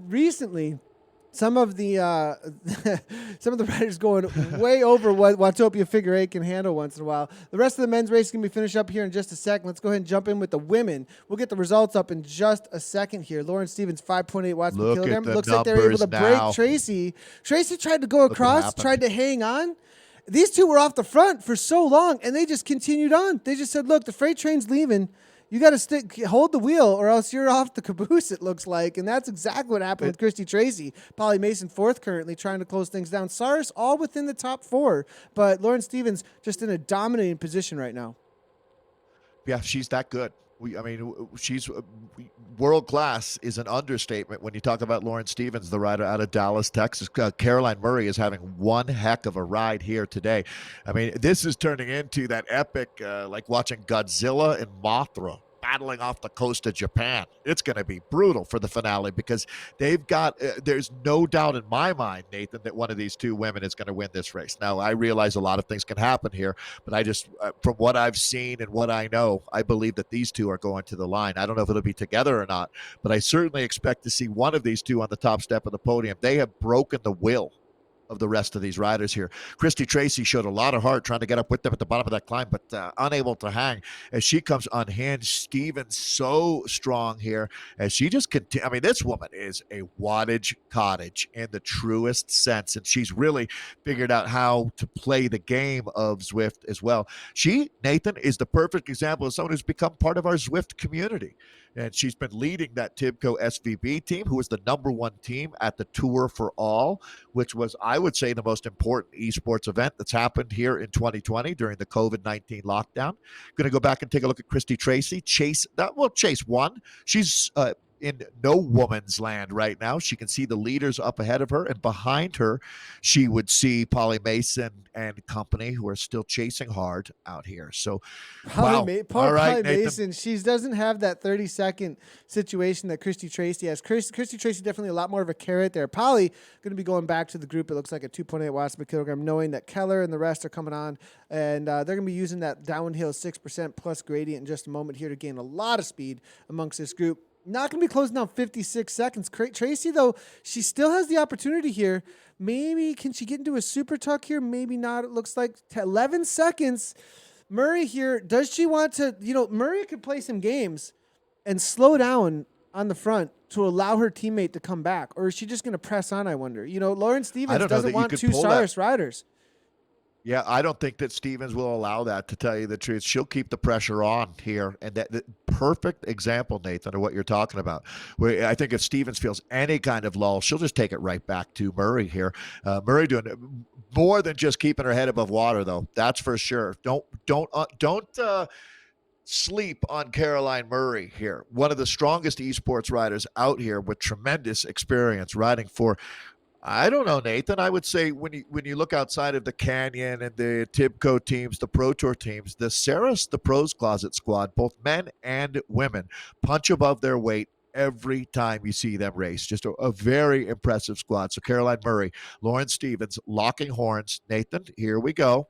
recently. Some of the riders going way over what Watopia Figure 8 can handle once in a while. The rest of the men's race is going to be finished up here in just a second. Let's go ahead and jump in with the women. We'll get the results up in just a second here. Lauren Stevens, 5.8 watts per kilogram. Looks like they're able to break Tracy. Tracy tried to go across, tried to hang on. These two were off the front for so long, and they just continued on. They just said, look, the freight train's leaving. You got to hold the wheel or else you're off the caboose, it looks like. And that's exactly what happened with Christy Tracy. Polly Mason, 4th currently, trying to close things down. Saris all within the top 4. But Lauren Stevens just in a dominating position right now. Yeah, she's that good. She's world class is an understatement when you talk about Lauren Stevens, the rider out of Dallas, Texas. Caroline Murray is having one heck of a ride here today. I mean, this is turning into that epic, like watching Godzilla and Mothra battling off the coast of Japan. It's going to be brutal for the finale because they've got, there's no doubt in my mind, Nathan, that one of these two women is going to win this race. Now, I realize a lot of things can happen here, but I just, from what I've seen and what I know, I believe that these two are going to the line. I don't know if it'll be together or not, but I certainly expect to see one of these two on the top step of the podium. They have broken the will of the rest of these riders here. Christy Tracy showed a lot of heart trying to get up with them at the bottom of that climb, but unable to hang as she comes unhinged. Stevens so strong here as she just continues. I mean, this woman is a wattage cottage in the truest sense, and she's really figured out how to play the game of Zwift as well. She, Nathan, is the perfect example of someone who's become part of our Zwift community. And she's been leading that Tibco SVB team, who was the #1 team at the Tour for All, which was, I would say, the most important esports event that's happened here in 2020 during the COVID-19 lockdown. Going to go back and take a look at Christy Tracy. Chase won. She's in no woman's land right now. She can see the leaders up ahead of her, and behind her, she would see Polly Mason and company, who are still chasing hard out here. So, Polly Mason, she doesn't have that 30-second situation that Christy Tracy has. Christy Tracy definitely a lot more of a carrot there. Polly going to be going back to the group. It looks like at 2.8 watts per kilogram, knowing that Keller and the rest are coming on, and they're going to be using that downhill 6% plus gradient in just a moment here to gain a lot of speed amongst this group. Not going to be closing down 56 seconds. Tracy, though, she still has the opportunity here. Maybe can she get into a super tuck here? Maybe not. It looks like 11 seconds. Murray here, does she want to, Murray could play some games and slow down on the front to allow her teammate to come back. Or is she just going to press on, I wonder? Lauren Stevens doesn't want two Saris riders. Yeah, I don't think that Stevens will allow that, to tell you the truth. She'll keep the pressure on here. And that perfect example, Nathan, of what you're talking about. Where I think if Stevens feels any kind of lull, she'll just take it right back to Murray here. Murray doing more than just keeping her head above water, though. That's for sure. Don't sleep on Caroline Murray here. One of the strongest esports riders out here with tremendous experience riding for, I don't know, Nathan. I would say when you look outside of the Canyon and the Tibco teams, the Pro Tour teams, the Saris, the Pros Closet squad, both men and women, punch above their weight every time you see them race. Just a very impressive squad. So Caroline Murray, Lauren Stevens, locking horns. Nathan, here we go.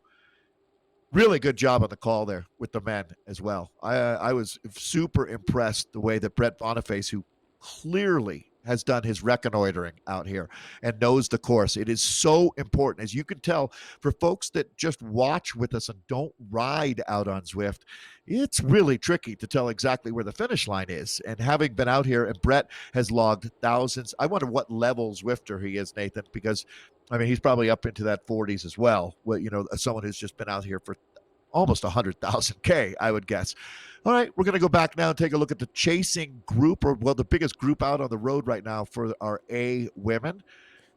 Really good job on the call there with the men as well. I was super impressed the way that Brett Boniface, who clearly has done his reconnoitering out here and knows the course. It is so important, as you can tell, for folks that just watch with us and don't ride out on Zwift. It's really tricky to tell exactly where the finish line is. And having been out here, and Brett has logged thousands. I wonder what level Zwifter he is, Nathan, because I mean, he's probably up into that 40s as well. Well, someone who's just been out here for almost 100,000 K, I would guess. All right, we're going to go back now and take a look at the chasing group, or the biggest group out on the road right now for our A women.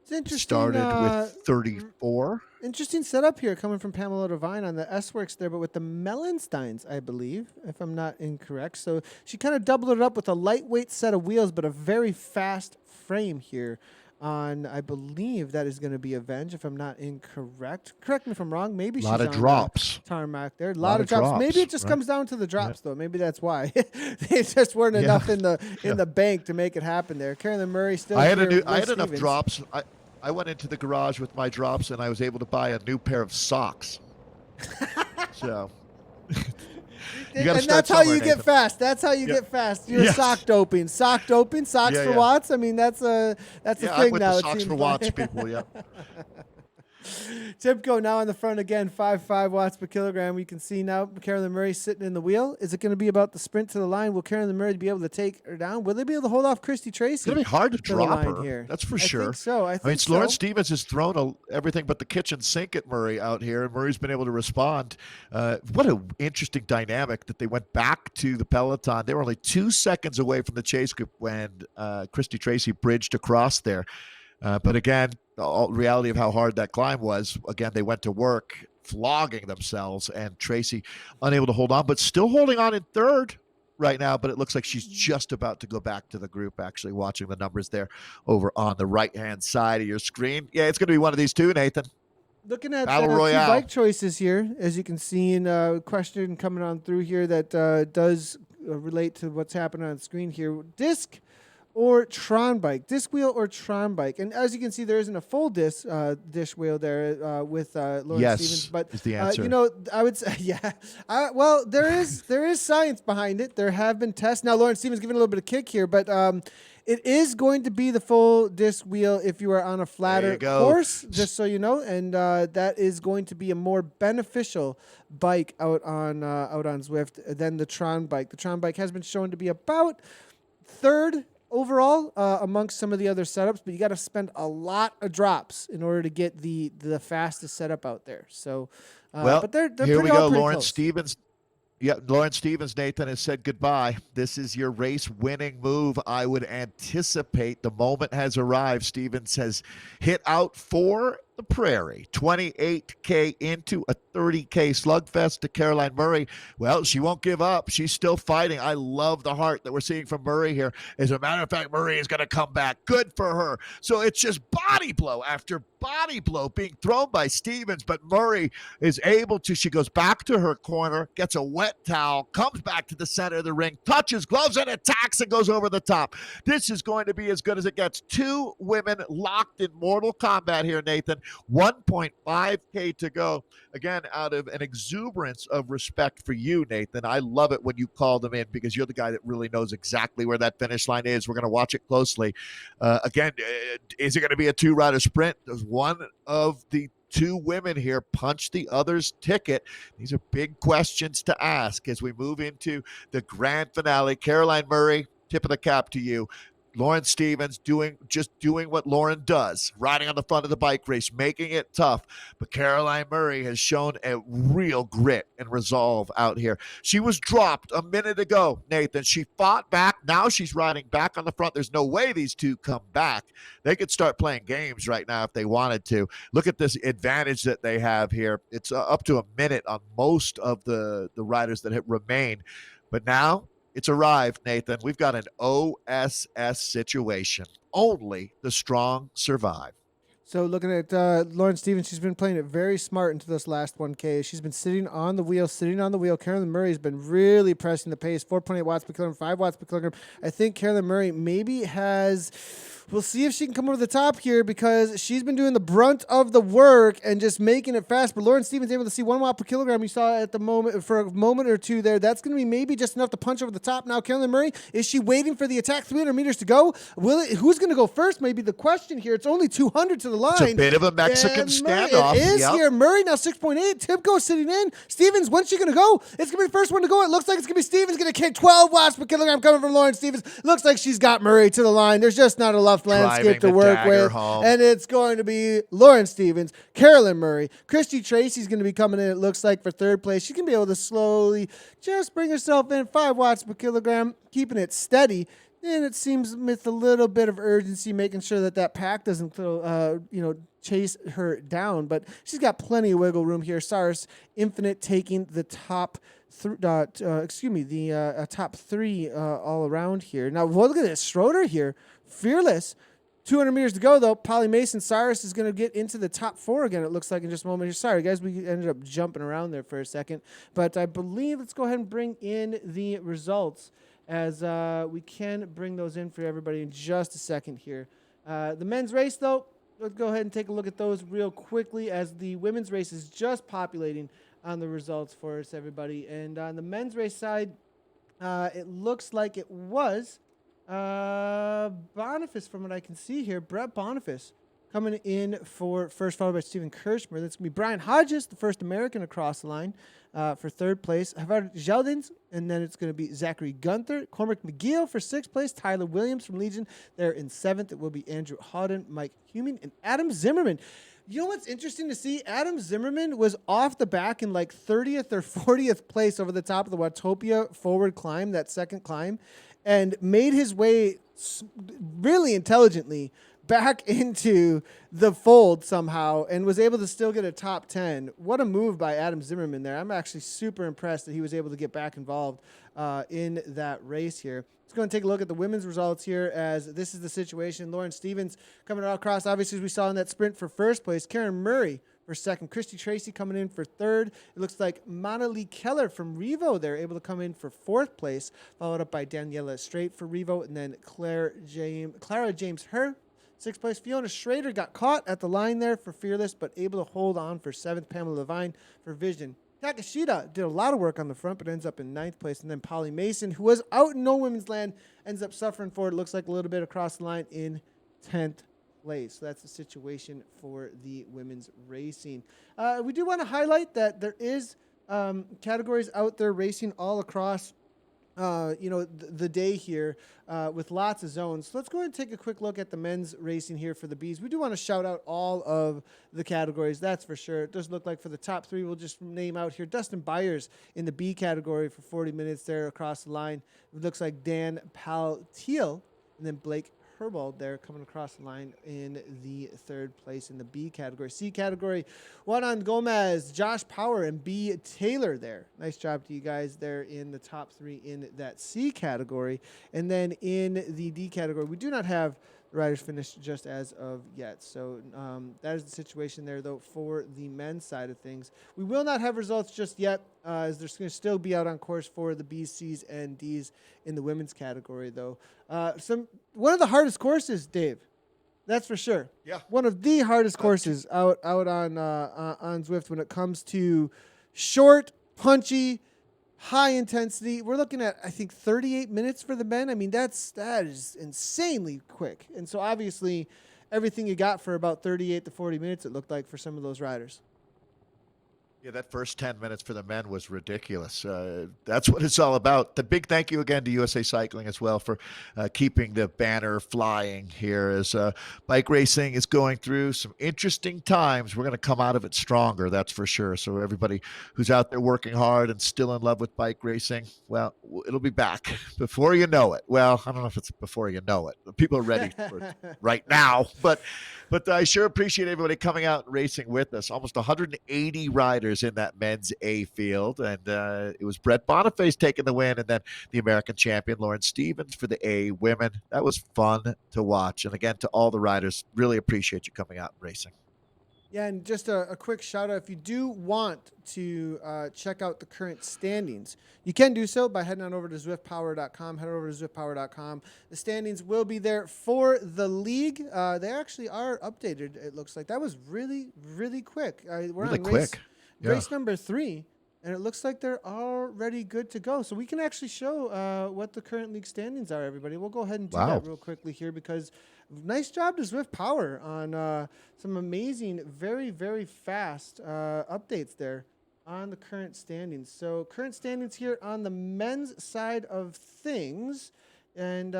It's interesting. Started with 34. Interesting setup here coming from Pamela Devine on the S-Works there, but with the Mellensteins, I believe, if I'm not incorrect. So she kind of doubled it up with a lightweight set of wheels, but a very fast frame here on, I believe that is going to be Avenge, if I'm not incorrect. Correct me if I'm wrong. Maybe she's on a lot of drops. Tarmac there. A lot of drops. Maybe it just comes down to the drops, though. Maybe that's why. They just weren't enough in the bank to make it happen there. Carolyn Murray still. I had enough drops. I went into the garage with my drops, and I was able to buy a new pair of socks. So. And that's how you get fast. That's how you get fast. You're sock doping. Socks for watts. I mean, that's a thing with now. The socks for watts, people. Yeah. Tibco now on the front again, 5 watts per kilogram. We can see now Carolyn Murray sitting in the wheel. Is it going to be about the sprint to the line? Will Carolyn Murray be able to take her down? Will they be able to hold off Christy Tracy? It's going to be hard to drop her here. That's for sure. I think so. I mean, Lauren Stevens has thrown everything but the kitchen sink at Murray out here, and Murray's been able to respond. What an interesting dynamic that they went back to the peloton. They were only 2 seconds away from the chase group when Christy Tracy bridged across there. But again, the reality of how hard that climb was, again, they went to work flogging themselves, and Tracy unable to hold on, but still holding on in third right now. But it looks like she's just about to go back to the group, actually watching the numbers there over on the right-hand side of your screen. Yeah, it's going to be one of these two, Nathan. Looking at two bike choices here, as you can see in a question coming on through here that does relate to what's happening on the screen here. Disc or Tron bike, disc wheel or Tron bike. And as you can see, there isn't a full disc wheel there with Lauren Stevens. But is the answer. I would say, yeah. Well, there is science behind it. There have been tests. Now, Lauren Stevens giving a little bit of kick here, but it is going to be the full disc wheel if you are on a flatter course, just so you know. And that is going to be a more beneficial bike out on Zwift than the Tron bike. The Tron bike has been shown to be about third overall amongst some of the other setups, but you got to spend a lot of drops in order to get the fastest setup out there. So, but they're here we go. Lauren Stevens. Yeah, Lauren Stevens, Nathan, has said goodbye. This is your race-winning move. I would anticipate the moment has arrived. Stevens has hit out for the prairie. 28K into a 30K slugfest to Caroline Murray. Well, she won't give up. She's still fighting. I love the heart that we're seeing from Murray here. As a matter of fact, Murray is going to come back. Good for her. So it's just body blow after body blow being thrown by Stevens, but Murray is able to, she goes back to her corner, gets a wet towel, comes back to the center of the ring, touches gloves and attacks and goes over the top. This is going to be as good as it gets. Two women locked in mortal combat here, Nathan. 1.5K to go. Again, out of an exuberance of respect for you, Nathan. I love it when you call them in because you're the guy that really knows exactly where that finish line is. We're going to watch it closely. Again, is it going to be a two-rider sprint? Does one of the two women here punch the other's ticket? These are big questions to ask as we move into the grand finale. Caroline Murray, tip of the cap to you. Lauren Stevens doing what Lauren does, riding on the front of the bike race, making it tough. But Caroline Murray has shown a real grit and resolve out here. She was dropped a minute ago, Nathan. She fought back. Now she's riding back on the front. There's no way these two come back. They could start playing games right now if they wanted to. Look at this advantage that they have here. It's up to a minute on most of the riders that have remained. But now it's arrived, Nathan. We've got an OSS situation. Only the strong survive. So looking at Lauren Stevens, she's been playing it very smart into this last 1K. She's been sitting on the wheel. Carolyn Murray has been really pressing the pace. 4.8 watts per kilogram, 5 watts per kilogram. I think Carolyn Murray maybe has... We'll see if she can come over the top here because she's been doing the brunt of the work and just making it fast. But Lauren Stevens able to see 1 watt per kilogram. You saw at the moment for a moment or two there. That's going to be maybe just enough to punch over the top. Now, Carolyn Murray, is she waiting for the attack? 300 meters to go. Who's going to go first? Maybe the question here. It's only 200 to the line. It's a bit of a Mexican standoff. It is here. Murray now 6.8. Tipko sitting in. Stevens, when's she going to go? It's going to be the first one to go. It looks like it's going to be Stevens going to kick 12 watts per kilogram coming from Lauren Stevens. Looks like she's got Murray to the line. There's just not enough landscape to work with. Home. And it's going to be Lauren Stevens, Carolyn Murray. Christy Tracy's going to be coming in, it looks like, for third place. She's going to be able to slowly just bring herself in 5 watts per kilogram, keeping it steady. And it seems with a little bit of urgency, making sure that pack doesn't chase her down. But she's got plenty of wiggle room here. Saris Infinite taking the top top three all around here. Now, look at this. Schroeder here, fearless. 200 meters to go, though. Polly Mason, Saris is going to get into the top 4 again, it looks like, in just a moment here. Sorry, guys, we ended up jumping around there for a second. But I believe, let's go ahead and bring in the results as we can bring those in for everybody in just a second here. The men's race, though, let's go ahead and take a look at those real quickly as the women's race is just populating on the results for us, everybody. And on the men's race side, it looks like it was Boniface, from what I can see here. Brett Boniface coming in for first, followed by Steven Kirschmer. That's going to be Brian Hodges, the first American across the line, for third place. Havard Geldins, and then it's going to be Zachary Gunther. Cormac McGill for sixth place. Tyler Williams from Legion there in seventh. It will be Andrew Hawden, Mike Huming, and Adam Zimmerman. You know what's interesting to see? Adam Zimmerman was off the back in like 30th or 40th place over the top of the Watopia forward climb, that second climb, and made his way really intelligently back into the fold somehow and was able to still get a top 10. What a move by Adam Zimmerman there. I'm actually super impressed that he was able to get back involved in that race here. Let's go and take a look at the women's results here as this is the situation. Lauren Stevens coming across, obviously, as we saw in that sprint for first place. Karen Murray for second. Christy Tracy coming in for third. It looks like Mana Lee Keller from Revo there able to come in for fourth place, followed up by Daniela Straight for Revo, and then Clara James Herr, sixth place. Fiona Schrader got caught at the line there for Fearless, but able to hold on for seventh. Pamela Levine for Vision. Takashita did a lot of work on the front, but ends up in ninth place. And then Polly Mason, who was out in No Women's Land, ends up suffering for it. Looks like a little bit across the line in 10th place. So that's the situation for the women's racing. We do want to highlight that there is categories out there racing all across the day here with lots of zones. So let's go ahead and take a quick look at the men's racing here for the Bs. We do want to shout out all of the categories, that's for sure. It does look like for the top three, we'll just name out here Dustin Byers in the B category for 40 minutes there across the line. It looks like Dan Paltiel and then Blake Herbold there coming across the line in the third place in the B category. C category, Juan Gomez, Josh Power, and B Taylor there. Nice job to you guys there in the top three in that C category. And then in the D category, we do not have the riders finished just as of yet. So that is the situation there, though, for the men's side of things. We will not have results just yet, as there's going to still be out on course for the B's, C's, and D's in the women's category, though. One of the hardest courses, Dave. That's for sure. Yeah. One of the hardest courses out on Zwift when it comes to short, punchy, high intensity. We're looking at, I think, 38 minutes for the men. I mean, that is insanely quick. And so obviously everything you got for about 38 to 40 minutes, it looked like for some of those riders. Yeah, that first 10 minutes for the men was ridiculous. That's what it's all about. The big thank you again to USA Cycling as well for keeping the banner flying here as bike racing is going through some interesting times. We're going to come out of it stronger, that's for sure. So everybody who's out there working hard and still in love with bike racing, well, it'll be back before you know it. Well, I don't know if it's before you know it. People are ready for it right now, but I sure appreciate everybody coming out and racing with us. Almost 180 riders in that men's A field, and it was Brett Boniface taking the win, and then the American champion Lauren Stevens for the A women. That was fun to watch, and again, to all the riders, really appreciate you coming out and racing. Yeah, and just a quick shout out, if you do want to check out the current standings, you can do so by heading on over to ZwiftPower.com. Head over to ZwiftPower.com. The standings will be there for the league. They actually are updated, it looks like. That was really, really quick. We're really on quick. Race number 3, and it looks like they're already good to go. So we can actually show what the current league standings are, everybody. We'll go ahead and do that real quickly here, because nice job to Zwift Power on some amazing, very, very fast updates there on the current standings. So current standings here on the men's side of things. And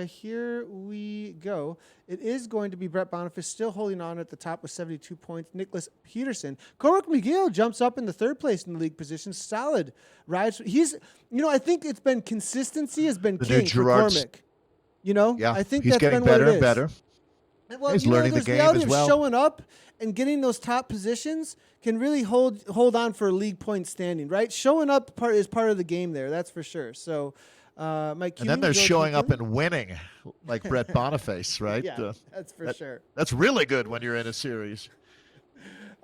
here we go. It is going to be Brett Boniface still holding on at the top with 72 points. Nicholas Peterson. Cormac McGill jumps up in the third place in the league position. Solid rides. He's, I think it's been consistency has been king for Cormac. Yeah, I think he's that's getting been better what it and is. better. Well, he's learning the game as well. Showing up and getting those top positions can really hold on for a league point standing, right? Showing up is part of the game there, that's for sure. So, Mike, and then there's showing up and winning, like Brett Boniface, right? Yeah, that's for sure. That's really good when you're in a series.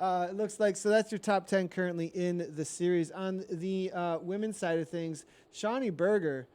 It looks like, so that's your top 10 currently in the series. On the women's side of things, Shawnee Berger,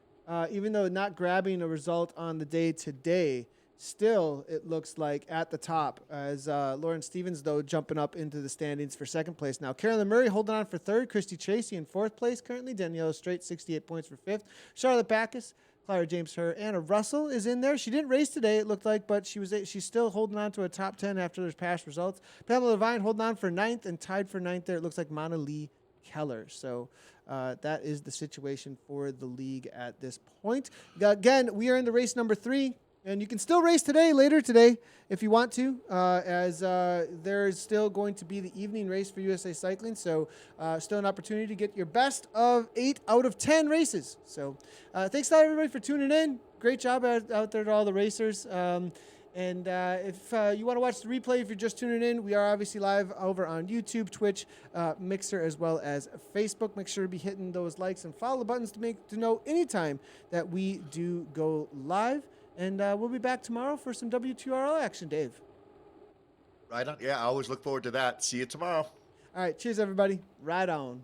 even though not grabbing a result on the day today, still it looks like at the top, as Lauren Stevens, though, jumping up into the standings for second place now. Carolyn Murray holding on for third. Christy Tracy in fourth place currently. Danielle Straight, 68 points for fifth. Charlotte Backus, Clara James Herr, Anna Russell is in there. She didn't race today, it looked like, but she's still holding on to a top 10 after there's past results. Pamela Levine holding on for ninth, and tied for ninth there, it looks like Mana Lee Keller. So that is the situation for the league at this point. Again, we are in the race number 3. And you can still race later today, if you want to, as there's still going to be the evening race for USA Cycling. So still an opportunity to get your best of 8 out of 10 races. So thanks a lot, everybody, for tuning in. Great job out there to all the racers. And if you want to watch the replay, if you're just tuning in, we are obviously live over on YouTube, Twitch, Mixer, as well as Facebook. Make sure to be hitting those likes and follow buttons to know anytime that we do go live. And we'll be back tomorrow for some W2RL action, Dave. Right on. Yeah, I always look forward to that. See you tomorrow. All right. Cheers, everybody. Right on.